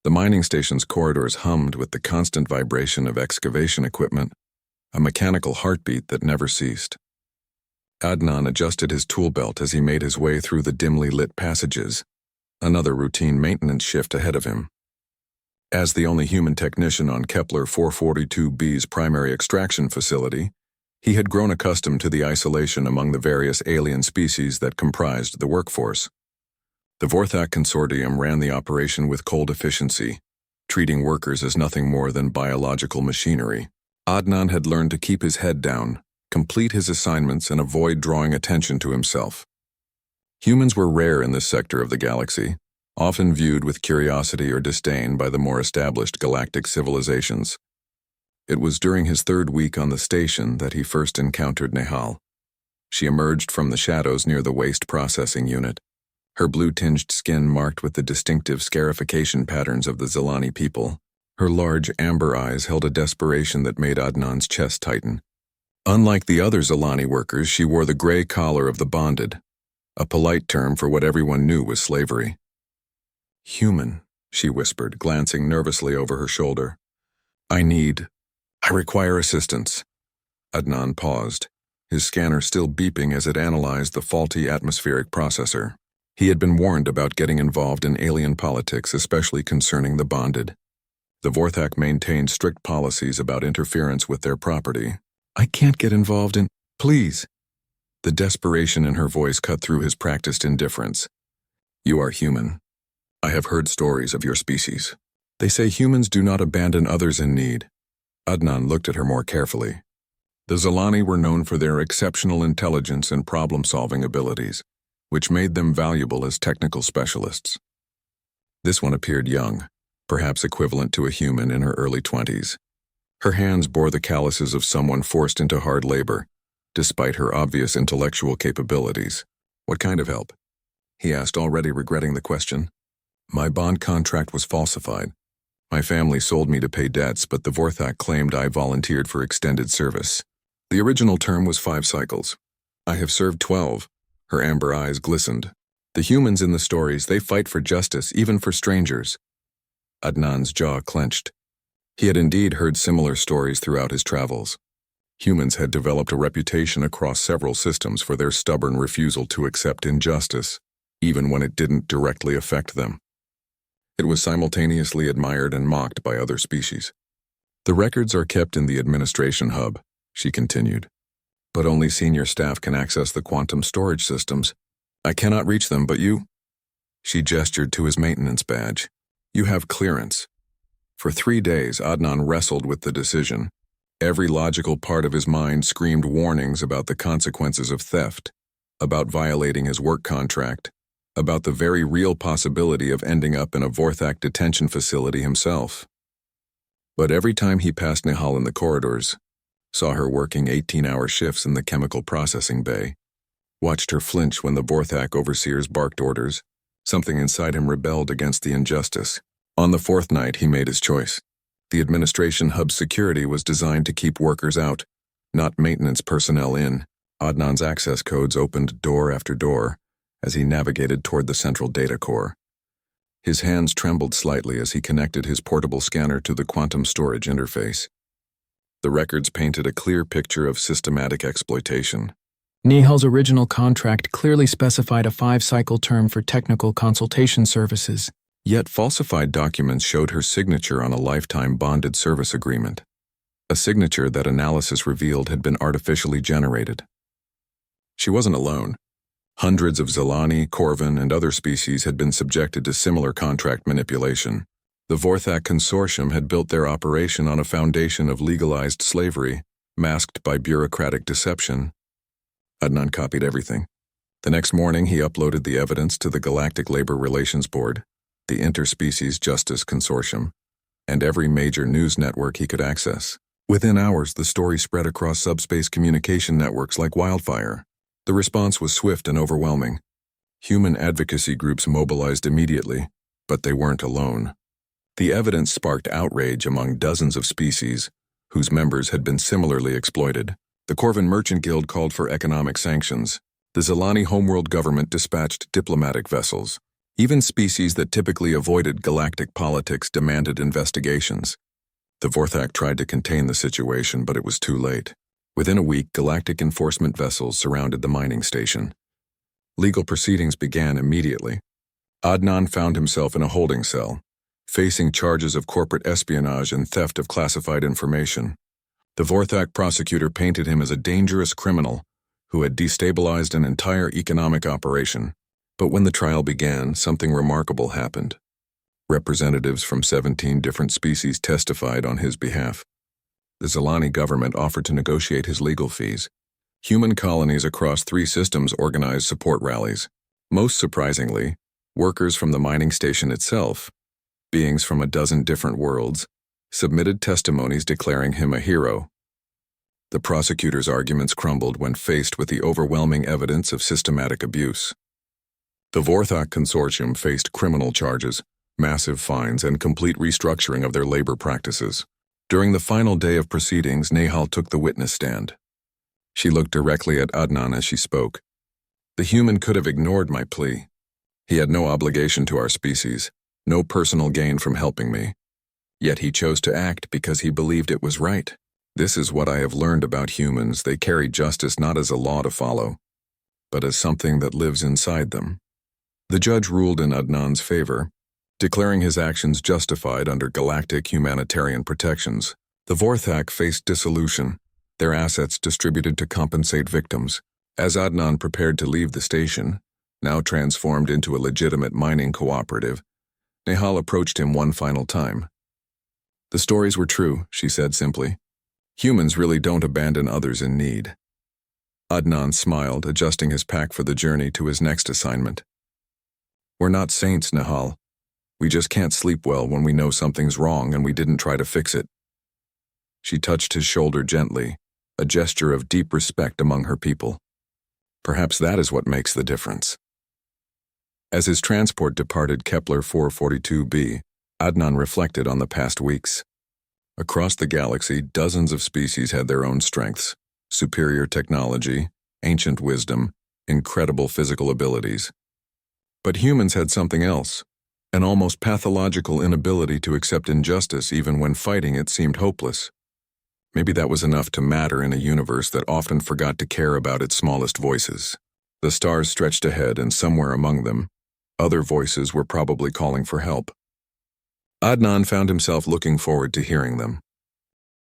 The mining station's corridors hummed with the constant vibration of excavation equipment, a mechanical heartbeat that never ceased. Adnan adjusted his tool belt as he made his way through the dimly lit passages, another routine maintenance shift ahead of him. As the only human technician on Kepler 442b's primary extraction facility, he had grown accustomed to the isolation among the various alien species that comprised the workforce. The Vorthak Consortium ran the operation with cold efficiency, treating workers as nothing more than biological machinery. Adnan had learned to keep his head down, complete his assignments, and avoid drawing attention to himself. Humans were rare in this sector of the galaxy, often viewed with curiosity or disdain by the more established galactic civilizations. It was during his third week on the station that he first encountered Nehal. She emerged from the shadows near the waste processing unit, her blue-tinged skin marked with the distinctive scarification patterns of the Zilani people. Her large amber eyes held a desperation that made Adnan's chest tighten. Unlike the other Zilani workers, she wore the gray collar of the bonded, a polite term for what everyone knew was slavery. "Human," she whispered, glancing nervously over her shoulder. I require assistance." Adnan paused, his scanner still beeping as it analyzed the faulty atmospheric processor. He had been warned about getting involved in alien politics, especially concerning the bonded. The Vorthak maintained strict policies about interference with their property. "I can't get involved in— Please." The desperation in her voice cut through his practiced indifference. "You are human. I have heard stories of your species. They say humans do not abandon others in need." Adnan looked at her more carefully. The Zilani were known for their exceptional intelligence and problem-solving abilities, which made them valuable as technical specialists. This one appeared young, perhaps equivalent to a human in her early 20s. Her hands bore the calluses of someone forced into hard labor, despite her obvious intellectual capabilities. "What kind of help?" he asked, already regretting the question. "My bond contract was falsified. My family sold me to pay debts, but the Vorthak claimed I volunteered for extended service. The original term was 5 cycles. I have served 12. Her amber eyes glistened. "The humans in the stories, they fight for justice, even for strangers." Adnan's jaw clenched. He had indeed heard similar stories throughout his travels. Humans had developed a reputation across several systems for their stubborn refusal to accept injustice, even when it didn't directly affect them. It was simultaneously admired and mocked by other species. "The records are kept in the administration hub," she continued. "But only senior staff can access the quantum storage systems. I cannot reach them, but you—" She gestured to his maintenance badge. "You have clearance." For 3 days, Adnan wrestled with the decision. Every logical part of his mind screamed warnings about the consequences of theft, about violating his work contract, about the very real possibility of ending up in a Vorthak detention facility himself. But every time he passed Nehal in the corridors, saw her working 18-hour shifts in the chemical processing bay, watched her flinch when the Vorthak overseers barked orders, something inside him rebelled against the injustice. On the 4th night, he made his choice. The administration hub's security was designed to keep workers out, not maintenance personnel in. Adnan's access codes opened door after door as he navigated toward the central data core. His hands trembled slightly as he connected his portable scanner to the quantum storage interface. The records painted a clear picture of systematic exploitation. Nehal's original contract clearly specified a 5-cycle term for technical consultation services. Yet falsified documents showed her signature on a lifetime bonded service agreement, a signature that analysis revealed had been artificially generated. She wasn't alone. Hundreds of Zilani, Corvin, and other species had been subjected to similar contract manipulation. The Vorthak Consortium had built their operation on a foundation of legalized slavery, masked by bureaucratic deception. Adnan copied everything. The next morning, he uploaded the evidence to the Galactic Labor Relations Board, the Interspecies Justice Consortium, and every major news network he could access. Within hours, the story spread across subspace communication networks like wildfire. The response was swift and overwhelming. Human advocacy groups mobilized immediately, but they weren't alone. The evidence sparked outrage among dozens of species whose members had been similarly exploited. The Corvin Merchant Guild called for economic sanctions. The Zilani homeworld government dispatched diplomatic vessels. Even species that typically avoided galactic politics demanded investigations. The Vorthak tried to contain the situation, but it was too late. Within a week, galactic enforcement vessels surrounded the mining station. Legal proceedings began immediately. Adnan found himself in a holding cell, facing charges of corporate espionage and theft of classified information. The Vorthak prosecutor painted him as a dangerous criminal who had destabilized an entire economic operation. But when the trial began, something remarkable happened. Representatives from 17 different species testified on his behalf. The Zilani government offered to negotiate his legal fees. Human colonies across 3 systems organized support rallies. Most surprisingly, workers from the mining station itself, beings from a dozen different worlds, submitted testimonies declaring him a hero. The prosecutor's arguments crumbled when faced with the overwhelming evidence of systematic abuse. The Vorthak Consortium faced criminal charges, massive fines, and complete restructuring of their labor practices. During the final day of proceedings, Nehal took the witness stand. She looked directly at Adnan as she spoke. The human could have ignored my plea. He had no obligation to our species, no personal gain from helping me. Yet he chose to act because he believed it was right. This is what I have learned about humans. They carry justice not as a law to follow, but as something that lives inside them. The judge ruled in Adnan's favor, declaring his actions justified under galactic humanitarian protections. The Vorthak faced dissolution, their assets distributed to compensate victims. As Adnan prepared to leave the station, now transformed into a legitimate mining cooperative, Nehal approached him one final time. The stories were true, she said simply. Humans really don't abandon others in need. Adnan smiled, adjusting his pack for the journey to his next assignment. We're not saints, Nehal. We just can't sleep well when we know something's wrong and we didn't try to fix it. She touched his shoulder gently, a gesture of deep respect among her people. Perhaps that is what makes the difference. As his transport departed Kepler 442b, Adnan reflected on the past weeks. Across the galaxy, dozens of species had their own strengths: superior technology, ancient wisdom, incredible physical abilities. But humans had something else, an almost pathological inability to accept injustice even when fighting it seemed hopeless. Maybe that was enough to matter in a universe that often forgot to care about its smallest voices. The stars stretched ahead, and somewhere among them, other voices were probably calling for help. Adnan found himself looking forward to hearing them.